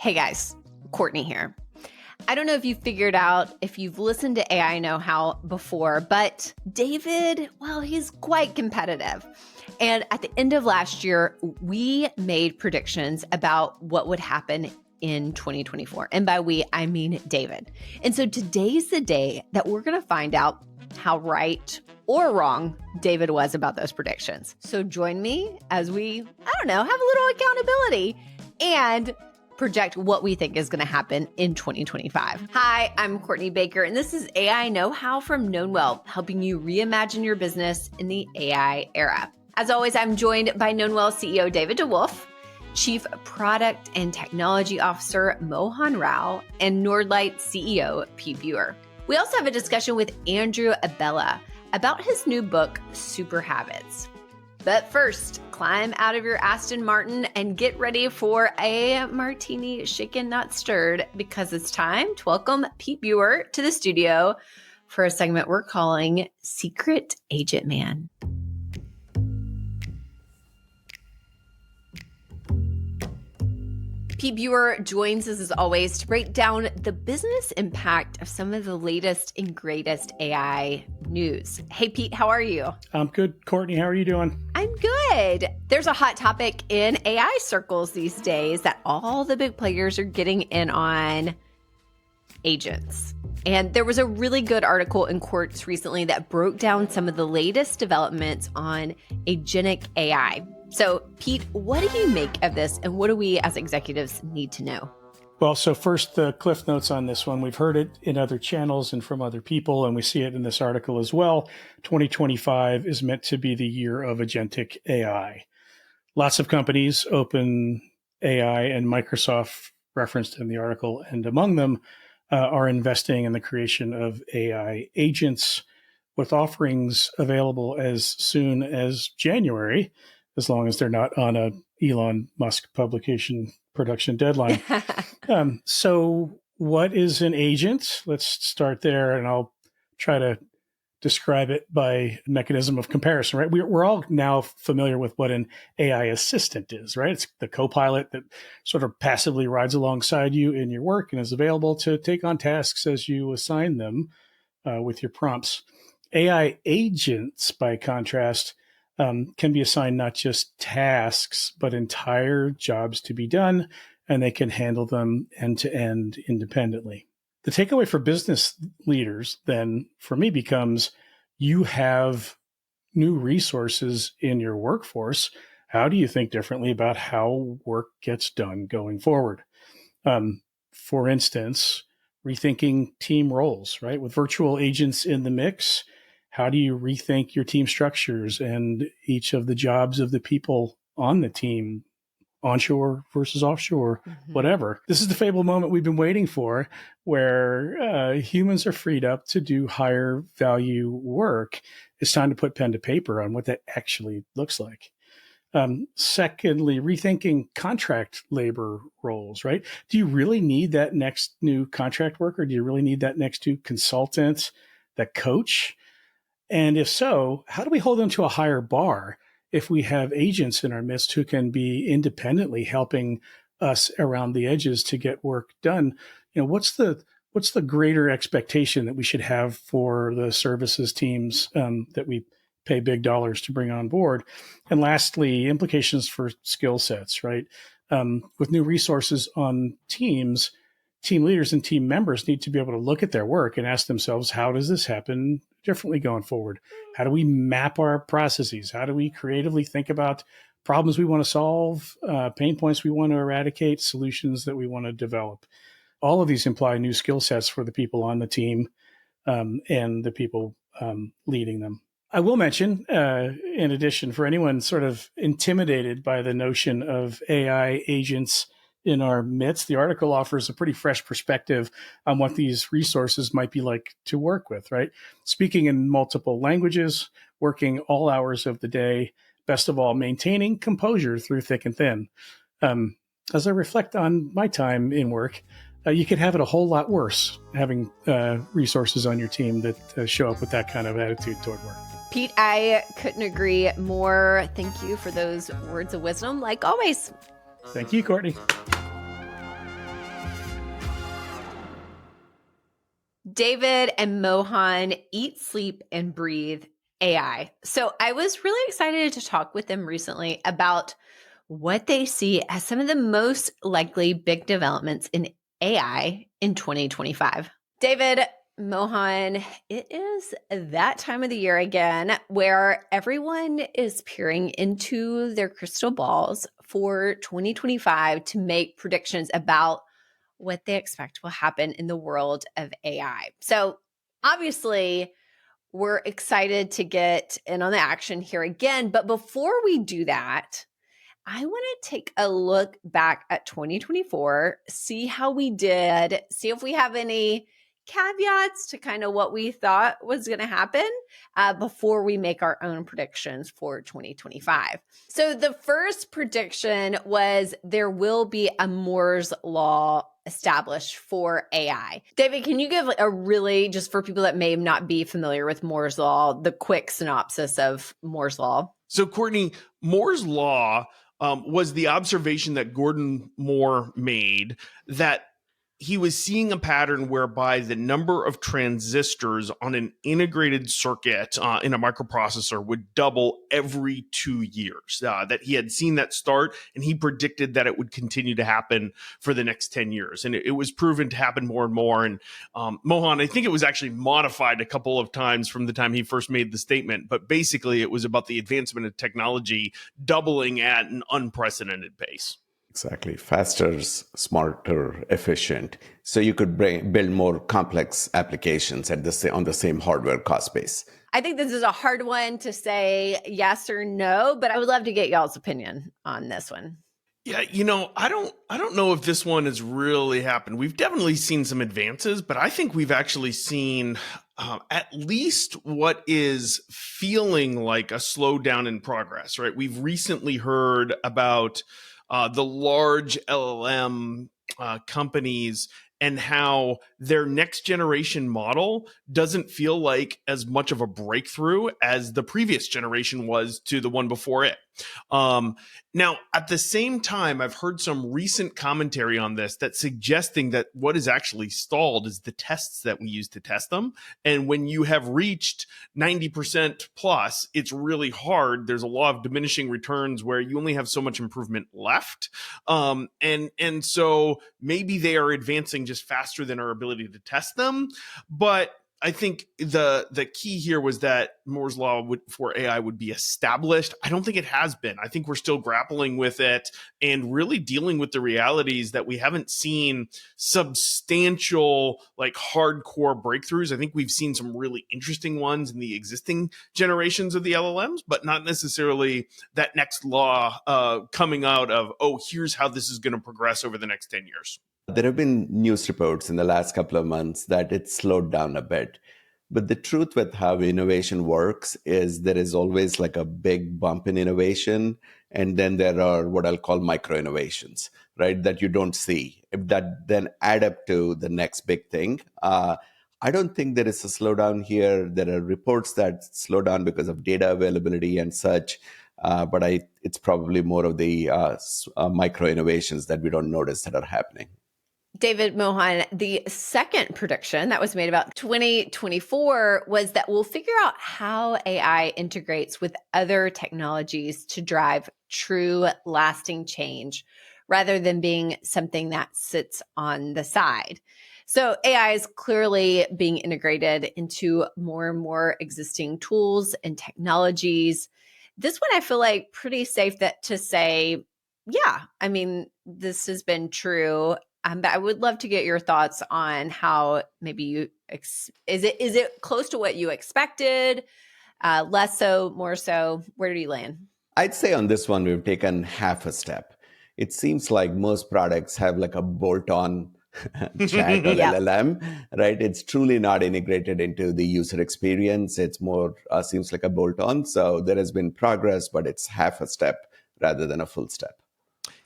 Hey guys, Courtney here. I don't know if you've figured out if you've listened to AI Know-How before, but David, well, he's quite competitive. And at the end of last year, we made predictions about what would happen in 2024. And by we, I mean David. And so today's the day that we're going to find out how right or wrong David was about those predictions. So join me as we, have a little accountability and project what we think is going to happen in 2025. Hi, I'm Courtney Baker, and this is AI Know-How from Knownwell, helping you reimagine your business in the AI era. As always, I'm joined by Knownwell CEO David DeWolf, Chief Product and Technology Officer Mohan and Nordlight CEO Pete Buer. We also have a discussion with Andrew Abela about his new book, Superhabits. But first, climb out of your Aston Martin and get ready for a martini shaken, not stirred, because it's time to welcome Pete Buer to the studio for a segment we're calling Secret Agent Man. Pete Buer joins us as always to break down the business impact of some of the latest and greatest AI news. Hey, Pete, how are you? I'm good. Courtney, how are you doing? I'm good. There's a hot topic in AI circles these days that all the big players are getting in on: agents. And there was a really good article in Quartz recently that broke down some of the latest developments on agentic AI. So, Pete, what do you make of this, and what do we as executives need to know? Well, so first, the cliff notes on this one. We've heard it in other channels and from other people, and we see it in this article as well. 2025 is meant to be the year of agentic AI. Lots of companies, OpenAI and Microsoft, referenced in the article, and among them are investing in the creation of AI agents with offerings available as soon as January, as long as they're not on a Elon Musk production deadline. So what is an agent? Let's start there, and I'll try to describe it by mechanism of comparison, right? We're all now familiar with what an AI assistant is, right? It's the co-pilot that sort of passively rides alongside you in your work and is available to take on tasks as you assign them with your prompts. AI agents, by contrast, can be assigned not just tasks, but entire jobs to be done, and they can handle them end-to-end independently. The takeaway for business leaders then, for me, becomes you have new resources in your workforce. How do you think differently about how work gets done going forward? For instance, rethinking team roles, right? With virtual agents in the mix, how do you rethink your team structures and each of the jobs of the people on the team, onshore versus offshore, whatever? This is the fable moment we've been waiting for, where humans are freed up to do higher value work. It's time to put pen to paper on what that actually looks like. Secondly, rethinking contract labor roles, right? Do you really need that next new contract worker? Do you really need that next new consultant, that coach? And if so, how do we hold them to a higher bar if we have agents in our midst who can be independently helping us around the edges to get work done? You know, what's the greater expectation that we should have for the services teams that we pay big dollars to bring on board? And lastly, implications for skill sets, right? With new resources on teams, team leaders and team members need to be able to look at their work and ask themselves, how does this happen differently going forward? How do we map our processes? How do we creatively think about problems we want to solve, pain points we want to eradicate, solutions that we want to develop? All of these imply new skill sets for the people on the team and the people leading them. I will mention, in addition, for anyone sort of intimidated by the notion of AI agents in our midst, the article offers a pretty fresh perspective on what these resources might be like to work with, right? Speaking in multiple languages, working all hours of the day, best of all, maintaining composure through thick and thin. As I reflect on my time in work, you could have it a whole lot worse, having resources on your team that show up with that kind of attitude toward work. Pete, I couldn't agree more. Thank you for those words of wisdom, like always. Thank you, Courtney. David and Mohan eat, sleep, and breathe AI. So I was really excited to talk with them recently about what they see as some of the most likely big developments in AI in 2025. David, Mohan, it is that time of the year again where everyone is peering into their crystal balls for 2025 to make predictions about what they expect will happen in the world of AI. So, obviously, we're excited to get in on the action here again. But before we do that, I want to take a look back at 2024, see how we did, see if we have any caveats to kind of what we thought was going to happen before we make our own predictions for 2025. So the first prediction was there will be a Moore's Law established for AI. David, can you give a really, just for people that may not be familiar with Moore's Law, the quick synopsis of Moore's Law? So Courtney, Moore's Law was the observation that Gordon Moore made that he was seeing a pattern whereby the number of transistors on an integrated circuit in a microprocessor would double every 2 years. That he had seen that start, and he predicted that it would continue to happen for the next 10 years. And it was proven to happen more and more. And Mohan, I think it was actually modified a couple of times from the time he first made the statement. But basically, it was about the advancement of technology doubling at an unprecedented pace. Exactly. Faster, smarter, efficient. So you could build more complex applications on the same hardware cost base. I think this is a hard one to say yes or no, but I would love to get y'all's opinion on this one. Yeah, I don't know if this one has really happened. We've definitely seen some advances, but I think we've actually seen at least what is feeling like a slowdown in progress, right? We've recently heard about the large LLM companies and how their next generation model doesn't feel like as much of a breakthrough as the previous generation was to the one before it. Now, at the same time, I've heard some recent commentary on this that's suggesting that what is actually stalled is the tests that we use to test them. And when you have reached 90% plus, it's really hard. There's a law of diminishing returns where you only have so much improvement left. And so maybe they are advancing just faster than our ability to test them. But I think the key here was that Moore's Law for AI would be established. I don't think it has been. I think we're still grappling with it and really dealing with the realities that we haven't seen substantial, like hardcore breakthroughs. I think we've seen some really interesting ones in the existing generations of the LLMs, but not necessarily that next law coming out of, here's how this is going to progress over the next 10 years. There have been news reports in the last couple of months that it's slowed down a bit. But the truth with how innovation works is there is always like a big bump in innovation. And then there are what I'll call micro innovations, right? That you don't see, that then add up to the next big thing. I don't think there is a slowdown here. There are reports that slow down because of data availability and such. But it's probably more of the micro innovations that we don't notice that are happening. David, Mohan, the second prediction that was made about 2024 was that we'll figure out how AI integrates with other technologies to drive true lasting change rather than being something that sits on the side. So AI is clearly being integrated into more and more existing tools and technologies. This one I feel like pretty safe to say, yeah, I mean, this has been true. But I would love to get your thoughts on how maybe is it close to what you expected, less so, more so? Where do you land? I'd say on this one, we've taken half a step. It seems like most products have like a bolt-on chat or LLM, right? It's truly not integrated into the user experience. It's more seems like a bolt-on. So there has been progress, but it's half a step rather than a full step.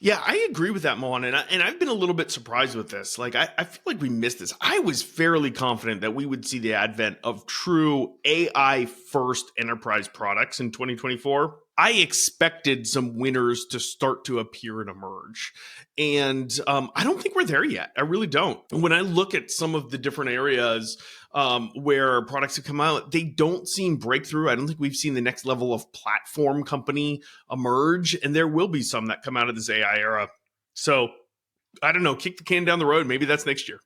Yeah, I agree with that, Mohan. And I've been a little bit surprised with this. Like, I feel like we missed this. I was fairly confident that we would see the advent of true AI-first enterprise products in 2024. I expected some winners to start to appear and emerge. And I don't think we're there yet. I really don't. When I look at some of the different areas where products have come out, they don't seem breakthrough. I don't think we've seen the next level of platform company emerge. And there will be some that come out of this AI era. So I don't know, kick the can down the road. Maybe that's next year.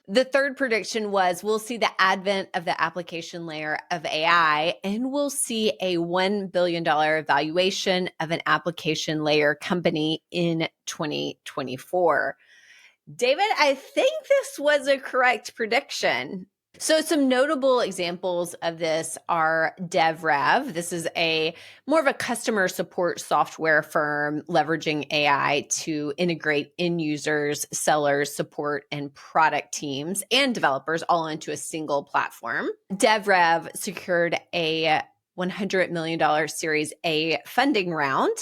The third prediction was we'll see the advent of the application layer of AI, and we'll see a $1 billion valuation of an application layer company in 2024. David, I think this was a correct prediction. So some notable examples of this are DevRev. This is more of a customer support software firm leveraging AI to integrate end users, sellers, support, and product teams and developers all into a single platform. DevRev secured a $100 million Series A funding round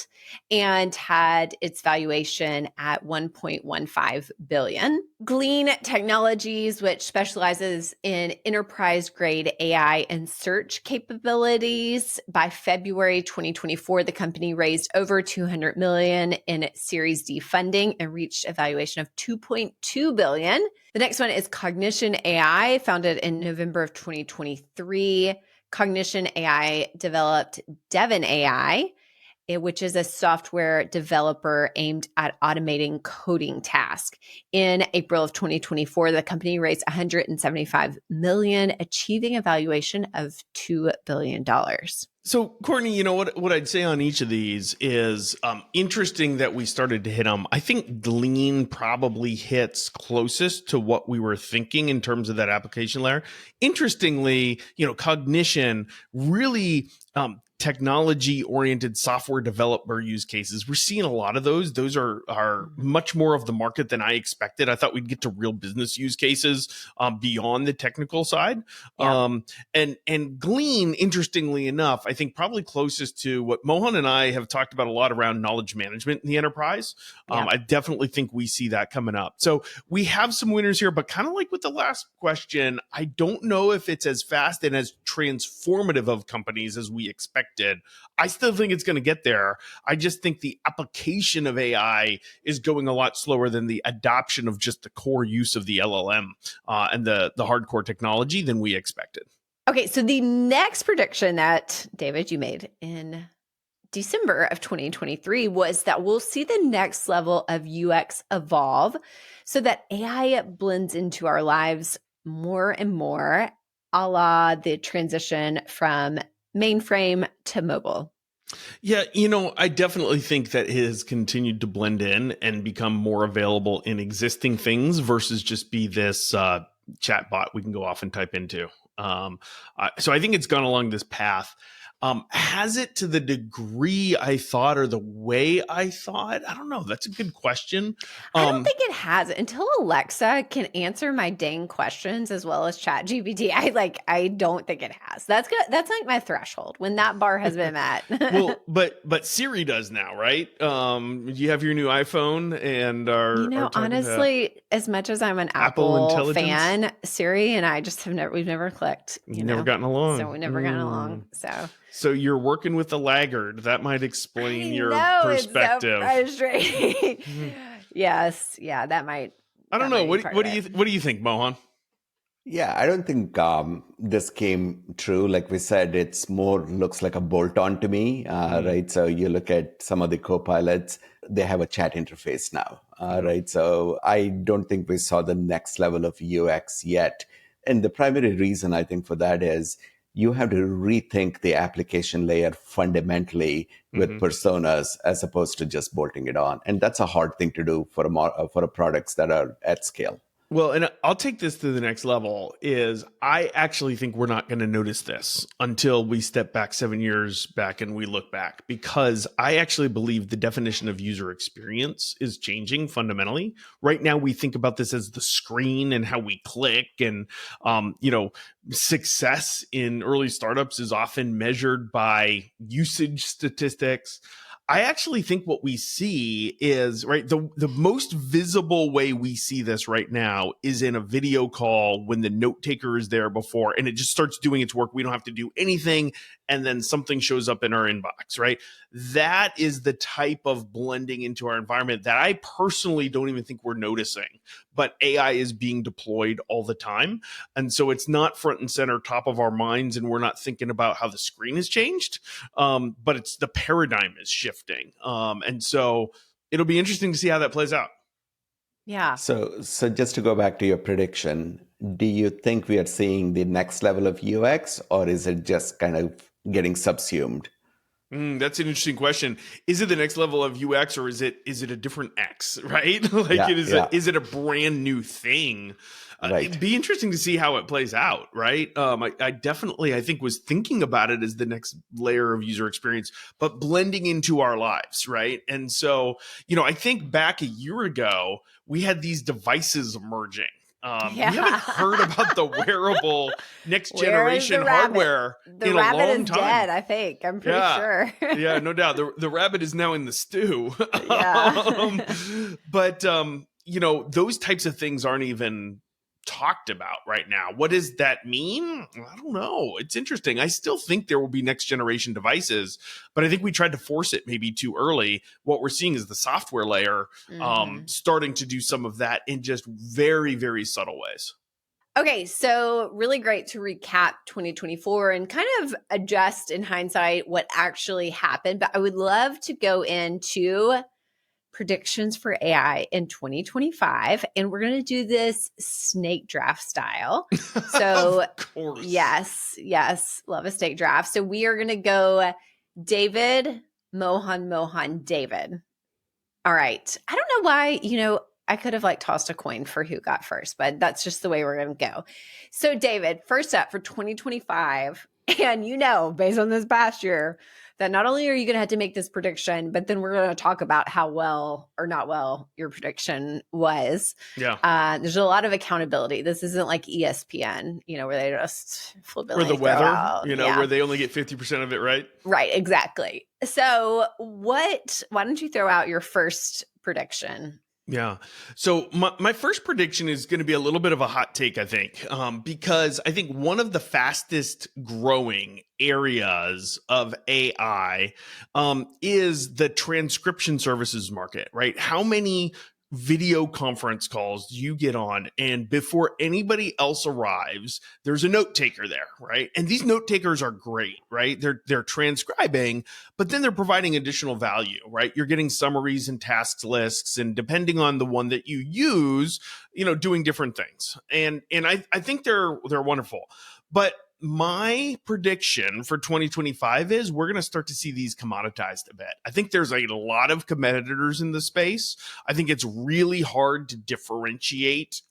and had its valuation at $1.15 billion. Glean Technologies, which specializes in enterprise-grade AI and search capabilities, by February 2024, the company raised over $200 million in Series D funding and reached a valuation of $2.2 billion. The next one is Cognition AI, founded in November of 2023. Cognition AI developed Devon AI, which is a software developer aimed at automating coding tasks. In April of 2024, the company raised $175 million, achieving a valuation of $2 billion. So, Courtney, you know what I'd say on each of these is interesting that we started to hit them. I think Glean probably hits closest to what we were thinking in terms of that application layer. Interestingly, Cognition really technology-oriented software developer use cases. We're seeing a lot of those. Those are much more of the market than I expected. I thought we'd get to real business use cases beyond the technical side. Yeah. And Glean, interestingly enough, I think probably closest to what Mohan and I have talked about a lot around knowledge management in the enterprise. Yeah. I definitely think we see that coming up. So we have some winners here, but kind of like with the last question, I don't know if it's as fast and as transformative of companies as we expected. I still think it's going to get there. I just think the application of AI is going a lot slower than the adoption of just the core use of the LLM and the hardcore technology than we expected. Okay, so the next prediction that, David, you made in December of 2023 was that we'll see the next level of UX evolve so that AI blends into our lives more and more, a la the transition from mainframe to mobile. Yeah, I definitely think that it has continued to blend in and become more available in existing things versus just be this chat bot we can go off and type into. So I think it's gone along this path. Has it to the degree I thought or the way I thought? I don't know. That's a good question. I don't think it has. Until Alexa can answer my dang questions as well as ChatGPT, I don't think it has. That's good. That's like my threshold when that bar has been met. Well, but Siri does now, right? You have your new iPhone and are honestly, as much as I'm an Apple fan, Siri and I just we've never clicked. Never gotten along. So we've never gotten along. So you're working with the laggard. That might explain your perspective. It's so frustrating. Yes. Yeah, that might. I don't know. What do you think, Mohan? Yeah, I don't think this came true. Like we said, it's more looks like a bolt-on to me, right? So you look at some of the co-pilots, they have a chat interface now, right? So I don't think we saw the next level of UX yet. And the primary reason I think for that is you have to rethink the application layer fundamentally with personas as opposed to just bolting it on. And that's a hard thing to do for products that are at scale. Well, and I'll take this to the next level is I actually think we're not going to notice this until we step back 7 years back and we look back, because I actually believe the definition of user experience is changing fundamentally. Right now, we think about this as the screen and how we click, and, success in early startups is often measured by usage statistics. I actually think what we see is, right, the most visible way we see this right now is in a video call when the note taker is there before and it just starts doing its work. We don't have to do anything. And then something shows up in our inbox, right? That is the type of blending into our environment that I personally don't even think we're noticing, but AI is being deployed all the time. And so it's not front and center, top of our minds, and we're not thinking about how the screen has changed, but it's the paradigm is shifting. And so it'll be interesting to see how that plays out. Yeah. So just to go back to your prediction, do you think we are seeing the next level of UX, or is it just kind of getting subsumed? That's an interesting question. Is it the next level of UX, or is it a different X, right? Is it a brand new thing? Right. It'd be interesting to see how it plays out, right? I definitely, I think, was thinking about it as the next layer of user experience, but blending into our lives, right? And so, I think back a year ago, we had these devices emerging. We haven't heard about the wearable next generation hardware in a long time. The rabbit is dead, I think. I'm pretty sure. Yeah, no doubt. The rabbit is now in the stew. Yeah. But those types of things aren't even talked about right now. What does that mean? I don't know. It's interesting. I still think there will be next generation devices, but I think we tried to force it maybe too early. What we're seeing is the software layer starting to do some of that in just very, very subtle ways. Okay, so really great to recap 2024 and kind of adjust in hindsight what actually happened. But I would love to go into predictions for AI in 2025. And we're going to do this snake draft style. So, of course. Yes. Love a snake draft. So we are going to go David, Mohan, David. All right. I don't know why, I could have tossed a coin for who got first, but that's just the way we're going to go. So David, first up for 2025, and based on this past year, that not only are you going to have to make this prediction, but then we're going to talk about how well or not well your prediction was. Yeah. There's a lot of accountability. This isn't like ESPN, where they just flippantly or the weather, out. Where they only get 50% of it, right? Right, exactly. So why don't you throw out your first prediction? Yeah. So my first prediction is going to be a little bit of a hot take, I think, because I think one of the fastest growing areas of AI is the transcription services market, right? How many video conference calls you get on, and before anybody else arrives, there's a note taker there, right? And these note takers are great, right? They're transcribing, but then they're providing additional value, right? You're getting summaries and tasks lists, and depending on the one that you use, doing different things. And I think they're wonderful. But my prediction for 2025 is we're going to start to see these commoditized a bit. I think there's a lot of competitors in the space. I think it's really hard to differentiate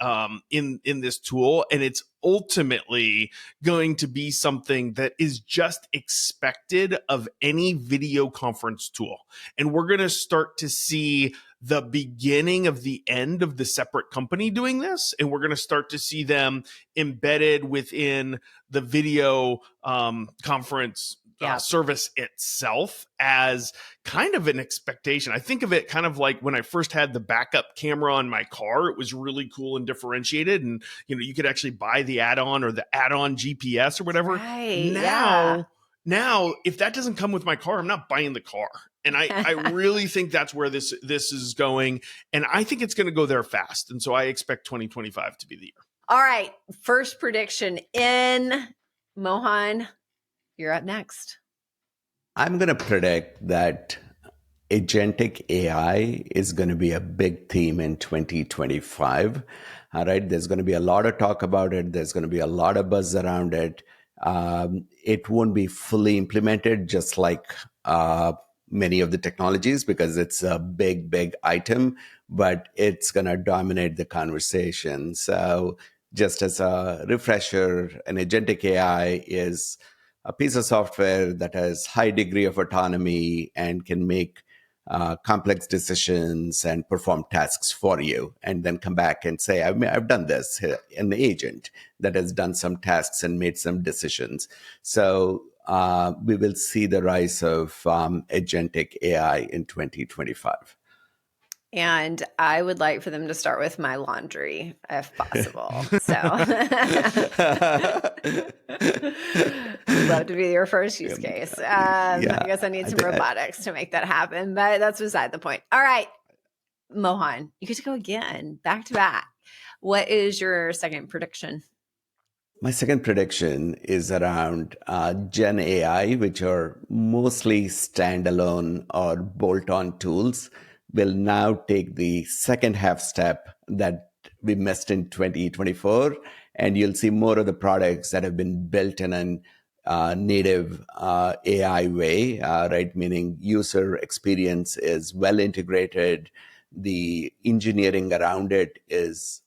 in this tool, and it's ultimately going to be something that is just expected of any video conference tool. And we're going to start to see the beginning of the end of the separate company doing this. And we're going to start to see them embedded within the video conference service itself as kind of an expectation. I think of it kind of like when I first had the backup camera on my car. It was really cool and differentiated, and you could actually buy the add-on or the add-on GPS or whatever. Right, Now, if that doesn't come with my car, I'm not buying the car. And I really think that's where this is going. And I think it's going to go there fast. And so I expect 2025 to be the year. All right. First prediction in. Mohan, you're up next. I'm going to predict that agentic AI is going to be a big theme in 2025. All right. There's going to be a lot of talk about it. There's going to be a lot of buzz around it. It won't be fully implemented, just like many of the technologies, because it's a big item, but it's going to dominate the conversation. So just as a refresher, an agentic AI is a piece of software that has high degree of autonomy and can make complex decisions and perform tasks for you, and then come back and say, I've done this, an agent that has done some tasks and made some decisions. So we will see the rise of agentic AI in 2025. And I would like for them to start with my laundry if possible. So love to be your first use case. I guess I need some robotics to make that happen, but that's beside the point. All right, Mohan, you get to go again, back to back. What is your second prediction? My second prediction is around Gen AI, which are mostly standalone or bolt-on tools, will now take the second half step that we missed in 2024. And you'll see more of the products that have been built in a native AI way, right? Meaning user experience is well integrated. The engineering around it is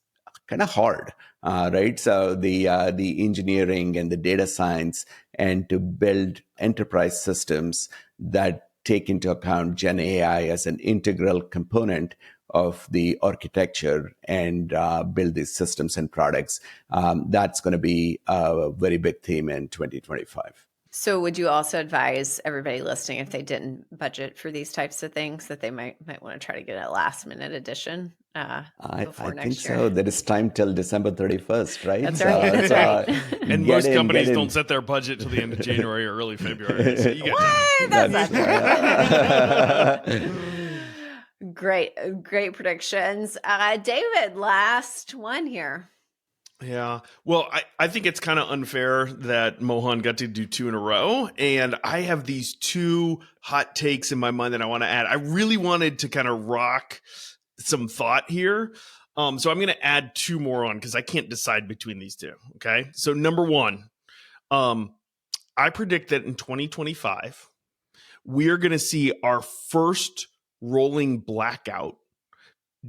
kind of hard, right? So the engineering and the data science and to build enterprise systems that take into account Gen AI as an integral component of the architecture and build these systems and products. That's going to be a very big theme in 2025. So would you also advise everybody listening, if they didn't budget for these types of things, that they might want to try to get a last minute edition before next year? So. There is time till December 31st, right? That's right. That's right. And most companies don't set their budget till the end of January or early February. So you That's not true. Great predictions. David, last one here. Yeah. Well, I think it's kind of unfair that Mohan got to do two in a row. And I have these two hot takes in my mind that I want to add. I really wanted to kind of rock some thought here. So I'm going to add two more on because I can't decide between these two. Okay. So number one, I predict that in 2025, we are going to see our first rolling blackout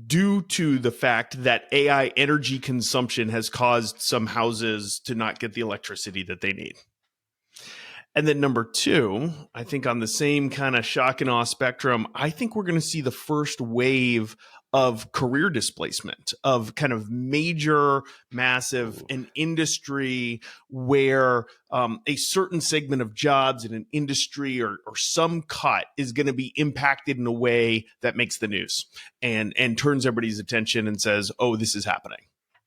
due to the fact that AI energy consumption has caused some houses to not get the electricity that they need. And then number two, I think on the same kind of shock and awe spectrum, I think we're going to see the first wave of career displacement, of kind of major, massive, an industry where a certain segment of jobs in an industry or some cut is going to be impacted in a way that makes the news and turns everybody's attention and says, oh, this is happening.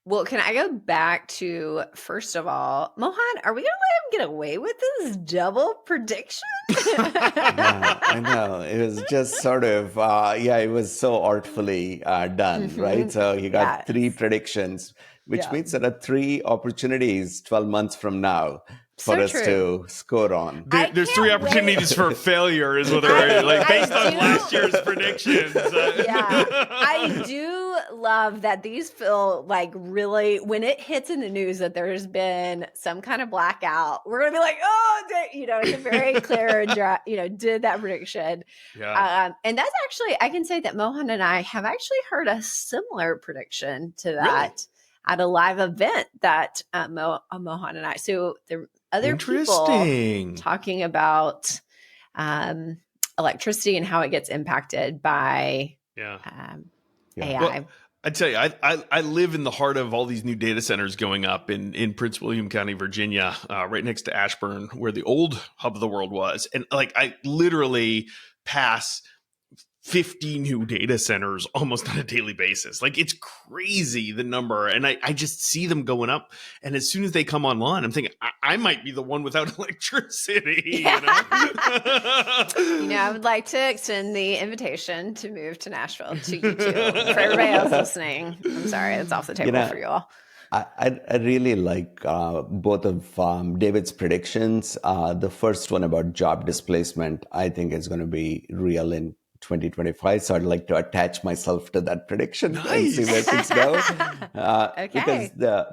Well, can I go back to, first of all, Mohan, are we going to let him get away with this double prediction? Yeah, I know. It was just sort of, it was so artfully done, right? So he got three predictions, which means there are three opportunities 12 months from now for us to score on. There's three opportunities for failure is what they're like based on last year's predictions. I do love that these feel like really, when it hits in the news that there's been some kind of blackout, we're going to be like, oh, it's a very clear, did that prediction. Yeah. And that's actually, I can say that Mohan and I have actually heard a similar prediction to that at a live event that Mohan and I, so the other people talking about electricity and how it gets impacted by AI. Well, I tell you, I live in the heart of all these new data centers going up in Prince William County, Virginia, right next to Ashburn, where the old hub of the world was. And I literally pass 50 new data centers almost on a daily basis. It's crazy, the number. And I just see them going up. And as soon as they come online, I'm thinking, I might be the one without electricity. I would like to extend the invitation to move to Nashville to you too. For everybody else listening, I'm sorry, it's off the table for you all. I really like both of David's predictions. The first one about job displacement, I think is going to be real in 2025. So I'd like to attach myself to that prediction and see where things go.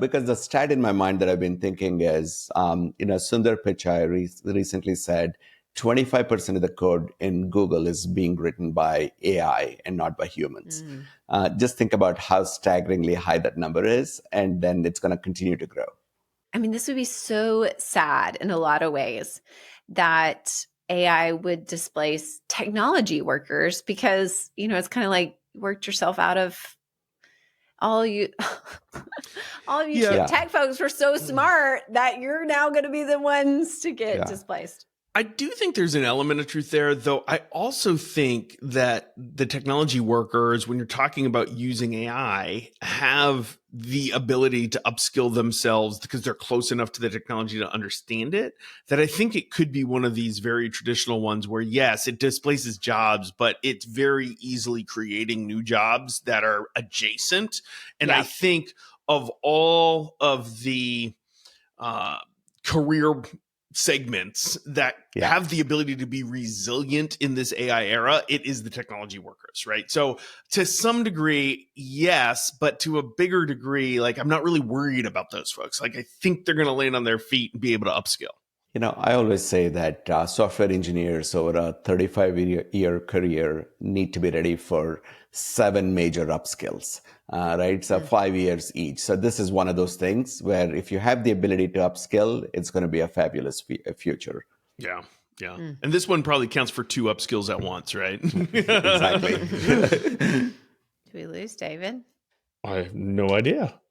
Because the stat in my mind that I've been thinking is, Sundar Pichai recently said 25% of the code in Google is being written by AI and not by humans. Just think about how staggeringly high that number is, and then it's going to continue to grow. I mean, this would be so sad in a lot of ways that AI would displace technology workers because, it's kind of like worked yourself out of all All of you tech folks were so smart that you're now going to be the ones to folks were so smart that you're now going to be the ones to get displaced. I do think there's an element of truth there, though. I also think that the technology workers, when you're talking about using AI, have the ability to upskill themselves because they're close enough to the technology to understand it, that I think it could be one of these very traditional ones where, yes, it displaces jobs, but it's very easily creating new jobs that are adjacent. And I think of all of the career segments that have the ability to be resilient in this AI era, it is the technology workers, right? So to some degree, yes, but to a bigger degree, like I'm not really worried about those folks. Like I think they're going to land on their feet and be able to upskill. I always say that software engineers over a 35-year career need to be ready for 7 major upskills, right? So 5 years each. So this is one of those things where if you have the ability to upskill, it's going to be a fabulous future. Yeah. And this one probably counts for 2 upskills at once, right? Exactly. Did we lose David? I have no idea.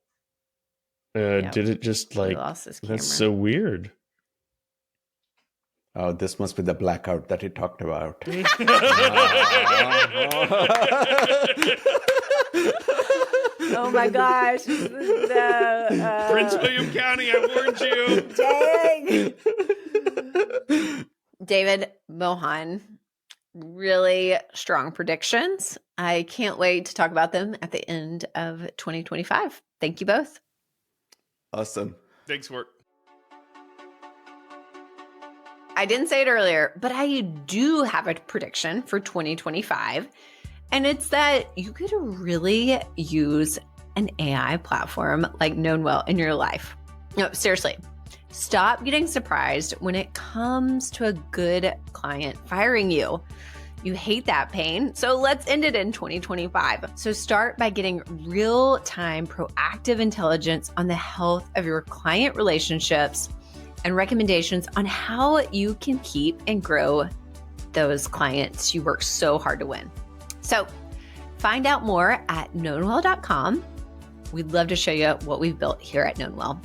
Did it just we lost this camera. That's so weird. Oh, this must be the blackout that he talked about. Oh my gosh. Prince William County, I warned you. Dang. David, Mohan, really strong predictions. I can't wait to talk about them at the end of 2025. Thank you both. Awesome. Thanks, Court. I didn't say it earlier, but I do have a prediction for 2025. And it's that you could really use an AI platform like Knownwell in your life. No, seriously, stop getting surprised when it comes to a good client firing you. You hate that pain, so let's end it in 2025. So start by getting real-time proactive intelligence on the health of your client relationships and recommendations on how you can keep and grow those clients you work so hard to win. So find out more at knownwell.com. We'd love to show you what we've built here at Knownwell.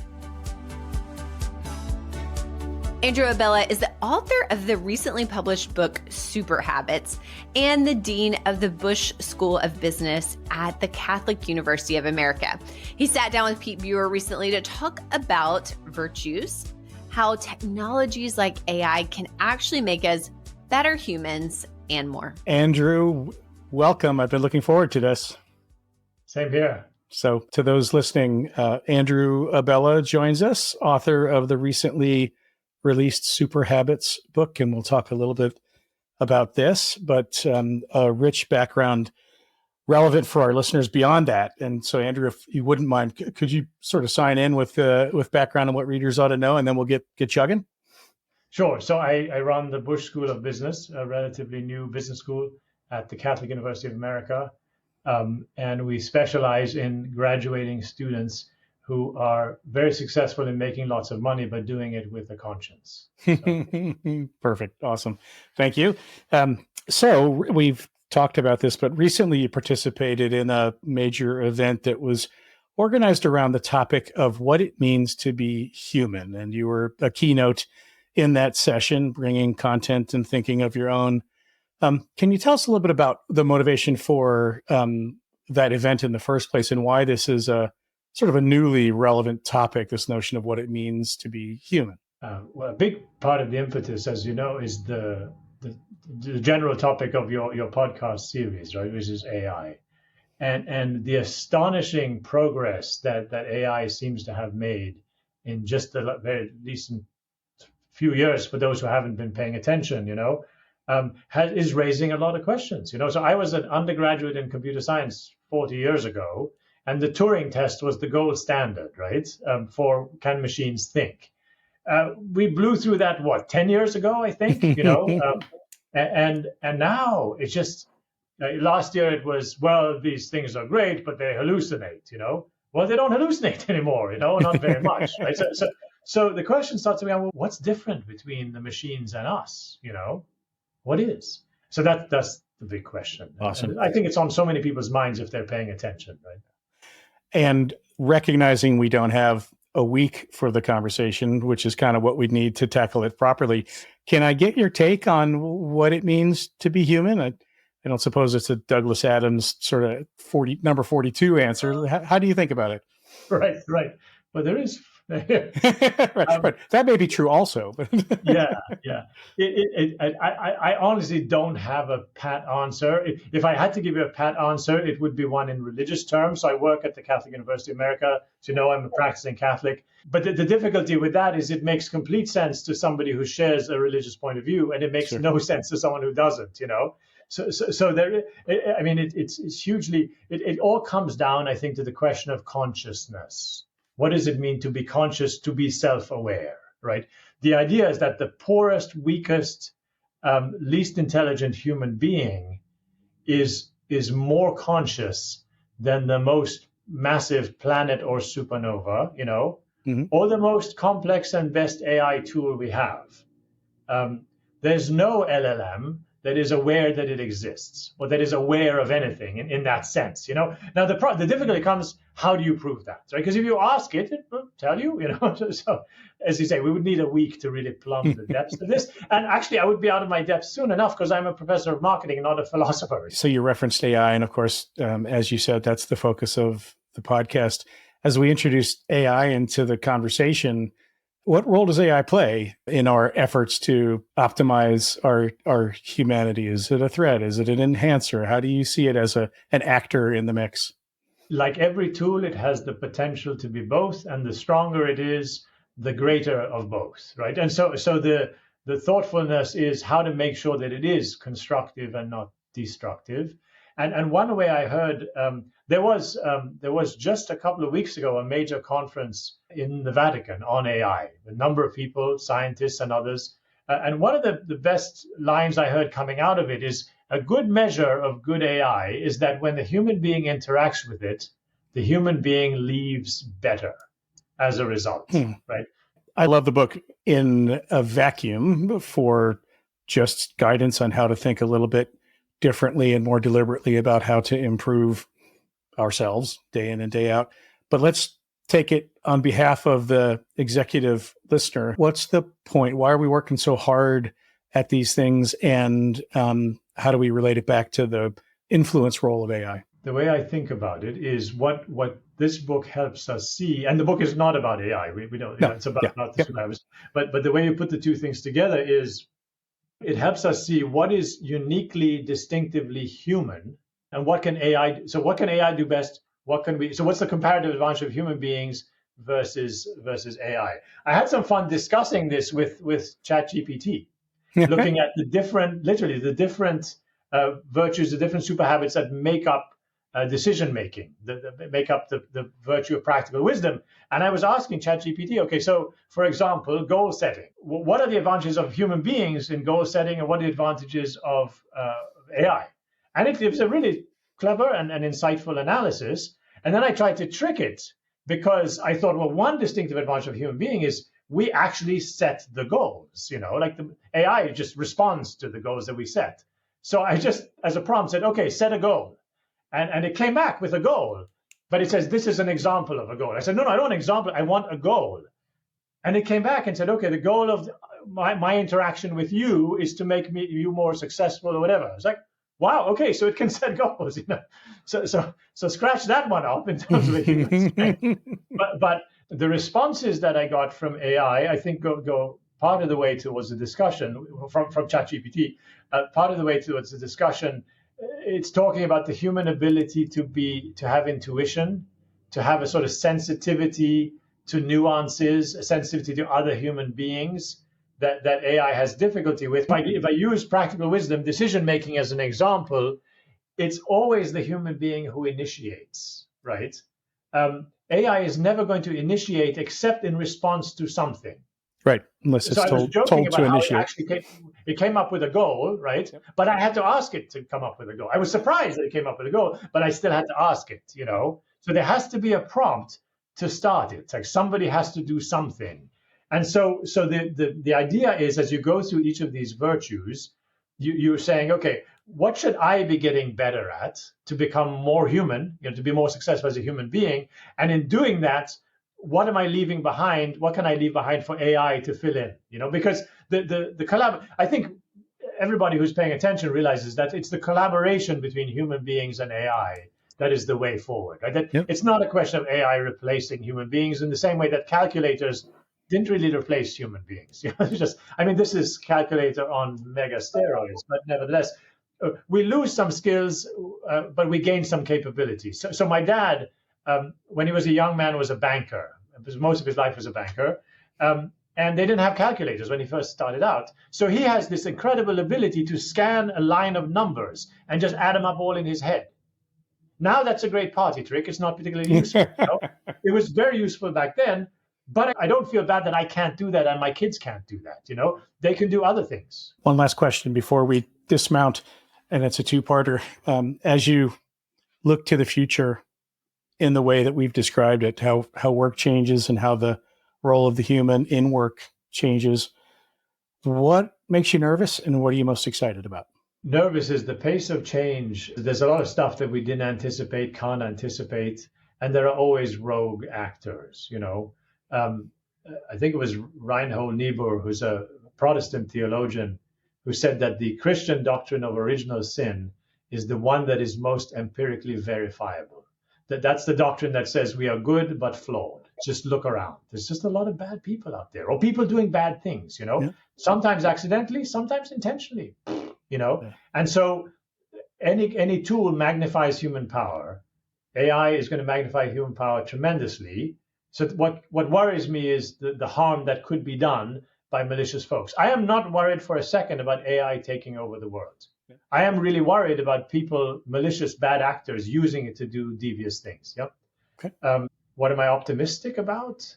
Andrew Abela is the author of the recently published book, Superhabits, and the dean of the Busch School of Business at the Catholic University of America. He sat down with Pete Buer recently to talk about virtues, how technologies like AI can actually make us better humans, and more. Andrew, welcome. I've been looking forward to this. Same here. So to those listening, Andrew Abela joins us, author of the recently released Superhabits book, and we'll talk a little bit about this, but a rich background relevant for our listeners beyond that. And so, Andrew, if you wouldn't mind, could you sort of sign in with background on what readers ought to know, and then we'll get chugging? Sure. So I run the Busch School of Business, a relatively new business school at the Catholic University of America. And we specialize in graduating students who are very successful in making lots of money, but doing it with a conscience. So. Perfect. Awesome. Thank you. So we've talked about this, but recently you participated in a major event that was organized around the topic of what it means to be human. And you were a keynote in that session, bringing content and thinking of your own. Can you tell us a little bit about the motivation for that event in the first place, and why this is a sort of a newly relevant topic, this notion of what it means to be human? Well, a big part of the impetus, as you know, is the general topic of your podcast series, right, which is AI. And the astonishing progress that AI seems to have made in just the very recent few years, for those who haven't been paying attention, is raising a lot of questions. So I was an undergraduate in computer science 40 years ago, and the Turing test was the gold standard, right, for can machines think? We blew through that, 10 years ago, I think, and now it's just, last year it was, well, these things are great, but they hallucinate, Well, they don't hallucinate anymore, not very much, right? So the question starts to be, well, what's different between the machines and us, What is? So that's the big question. Awesome. And I think it's on so many people's minds if they're paying attention, right? And recognizing we don't have a week for the conversation, which is kind of what we'd need to tackle it properly. Can I get your take on what it means to be human? I don't suppose it's a Douglas Adams sort of number 42 answer. How do you think about it? Right. But there is. right. That may be true also. yeah. I honestly don't have a pat answer. If I had to give you a pat answer, it would be one in religious terms. So I work at the Catholic University of America. So I'm a practicing Catholic. But the difficulty with that is it makes complete sense to somebody who shares a religious point of view, and it makes no sense to someone who doesn't. So there. I mean, it's hugely. It all comes down, I think, to the question of consciousness. What does it mean to be conscious, to be self-aware, right? The idea is that the poorest, weakest, least intelligent human being is more conscious than the most massive planet or supernova, or the most complex and best AI tool we have. There's no LLM that is aware that it exists, or that is aware of anything in that sense, Now, the difficulty comes, how do you prove that, right? Because if you ask it will tell you, So, as you say, we would need a week to really plumb the depths of this. And actually, I would be out of my depth soon enough because I'm a professor of marketing, not a philosopher. So you referenced AI, and of course, as you said, that's the focus of the podcast. As we introduced AI into the conversation, what role does AI play in our efforts to optimize our humanity? Is it a threat? Is it an enhancer? How do you see it as an actor in the mix? Like every tool, it has the potential to be both, and the stronger it is, the greater of both, right? And so the thoughtfulness is how to make sure that it is constructive and not destructive. And one way I heard, there was just a couple of weeks ago a major conference in the Vatican on AI, a number of people, scientists and others. And one of the best lines I heard coming out of it is, a good measure of good AI is that when the human being interacts with it, the human being leaves better as a result, right? I love the book in a vacuum for just guidance on how to think a little bit differently and more deliberately about how to improve ourselves day in and day out. But let's take it on behalf of the executive listener. What's the point? Why are we working so hard at these things? And how do we relate it back to the influence role of AI? The way I think about it is what this book helps us see, and the book is not about AI. We don't. No. It's about not the Superhabits. But the way you put the two things together is it helps us see what is uniquely, distinctively human, and what can AI do. So what can AI do best? So what's the comparative advantage of human beings versus AI? I had some fun discussing this with ChatGPT, looking at the different virtues, the different superhabits that make up decision making, that make up the virtue of practical wisdom. And I was asking ChatGPT, okay, so for example, goal setting. What are the advantages of human beings in goal setting, and what are the advantages of AI? And it was a really clever and insightful analysis. And then I tried to trick it, because I thought, well, one distinctive advantage of human being is we actually set the goals, like the AI just responds to the goals that we set. So I just, as a prompt, said, okay, set a goal. And it came back with a goal, but it says, this is an example of a goal. I said, no, I don't want an example. I want a goal. And it came back and said, okay, the goal of my interaction with you is to make you more successful or whatever. It's like, wow, okay, so it can set goals, So scratch that one up in terms of a human strength. But the responses that I got from AI, I think, go part of the way towards the discussion from ChatGPT. Part of the way towards the discussion, it's talking about the human ability to have intuition, to have a sort of sensitivity to nuances, a sensitivity to other human beings that AI has difficulty with. If I use practical wisdom, decision making as an example, it's always the human being who initiates, right? AI is never going to initiate except in response to something. Right, unless it's told to initiate. It came up with a goal, right? Yep. But I had to ask it to come up with a goal. I was surprised that it came up with a goal, but I still had to ask it, So there has to be a prompt to start it. Like somebody has to do something. And so the idea is, as you go through each of these virtues, you're saying, okay, what should I be getting better at to become more human, to be more successful as a human being? And in doing that, what am I leaving behind? What can I leave behind for AI to fill in? Because the collab, I think everybody who's paying attention realizes that it's the collaboration between human beings and AI that is the way forward. Right? That It's not a question of AI replacing human beings in the same way that calculators didn't really replace human beings. This is calculator on mega steroids, but nevertheless, we lose some skills, but we gain some capabilities. So my dad, when he was a young man, was a banker. Most of his life was a banker. And they didn't have calculators when he first started out. So he has this incredible ability to scan a line of numbers and just add them up all in his head. Now that's a great party trick. It's not particularly useful. It was very useful back then, but I don't feel bad that I can't do that and my kids can't do that. They can do other things. One last question before we dismount, and it's a two-parter. As you look to the future in the way that we've described it, how work changes and how the role of the human in work changes, what makes you nervous and what are you most excited about? Nervous is the pace of change. There's a lot of stuff that we didn't anticipate, can't anticipate, and there are always rogue actors. I think it was Reinhold Niebuhr, who's a Protestant theologian, who said that the Christian doctrine of original sin is the one that is most empirically verifiable. That's the doctrine that says we are good but flawed. Just look around. There's just a lot of bad people out there, or people doing bad things, sometimes accidentally, sometimes intentionally, And so any tool magnifies human power. AI is going to magnify human power tremendously. So what worries me is the harm that could be done by malicious folks. I am not worried for a second about AI taking over the world. I am really worried about people, malicious bad actors, using it to do devious things. Yep. Okay. What am I optimistic about?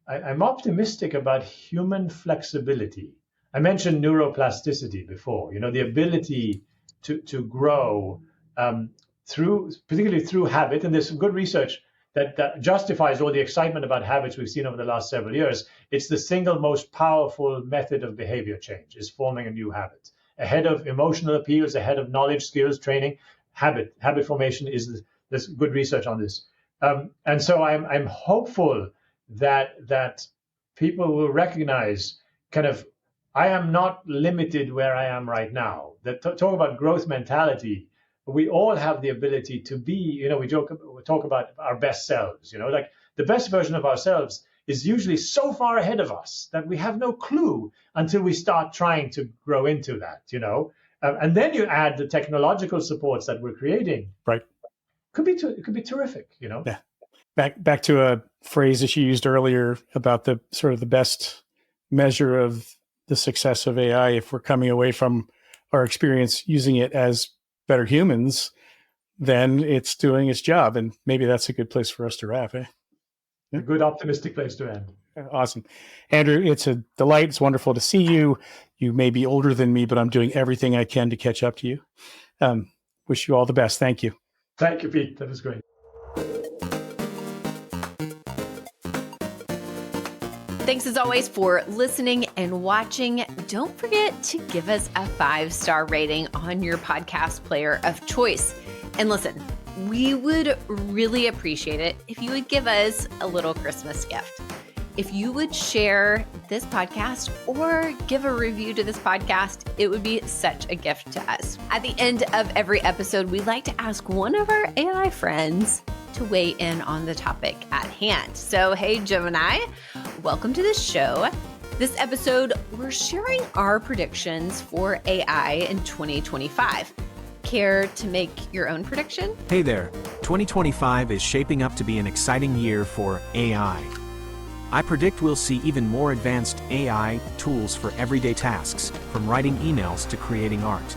I'm optimistic about human flexibility. I mentioned neuroplasticity before. The ability to grow particularly through habit. And there's some good research that justifies all the excitement about habits we've seen over the last several years. It's the single most powerful method of behavior change, is forming a new habit. Ahead of emotional appeals, ahead of knowledge, skills, training, habit formation there's good research on this. And so I'm hopeful that people will recognize I am not limited where I am right now. Talk about growth mentality. We all have the ability to be, we talk about our best selves, like the best version of ourselves is usually so far ahead of us that we have no clue until we start trying to grow into that, and then you add the technological supports that we're creating. Right. It could be terrific, Yeah. Back to a phrase that you used earlier about the sort of the best measure of the success of AI. If we're coming away from our experience using it as better humans, then it's doing its job. And maybe that's a good place for us to wrap. Yeah. A good optimistic place to end. Awesome. Andrew, it's a delight. It's wonderful to see you. You may be older than me, but I'm doing everything I can to catch up to you. Wish you all the best. Thank you. Thank you, Pete. That was great. Thanks as always for listening and watching. Don't forget to give us a 5-star rating on your podcast player of choice. And listen, we would really appreciate it if you would give us a little Christmas gift. If you would share this podcast or give a review to this podcast, it would be such a gift to us. At the end of every episode, we like to ask one of our AI friends to weigh in on the topic at hand. So, hey, Gemini, welcome to the show. This episode, we're sharing our predictions for AI in 2025. Care to make your own prediction? Hey there. 2025 is shaping up to be an exciting year for AI. I predict we'll see even more advanced AI tools for everyday tasks, from writing emails to creating art.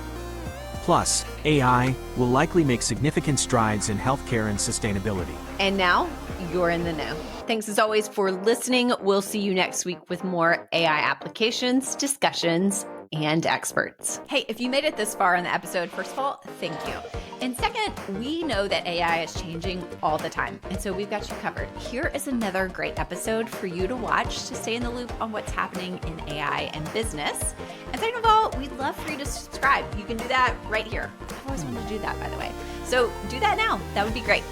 Plus, AI will likely make significant strides in healthcare and sustainability. And now, you're in the know. Thanks as always for listening. We'll see you next week with more AI applications, discussions, and experts. Hey, if you made it this far in the episode, first of all, thank you. And second, we know that AI is changing all the time, and so we've got you covered. Here is another great episode for you to watch to stay in the loop on what's happening in AI and business. And second of all, we'd love for you to subscribe. You can do that right here. I've always wanted to do that, by the way. So do that now. That would be great.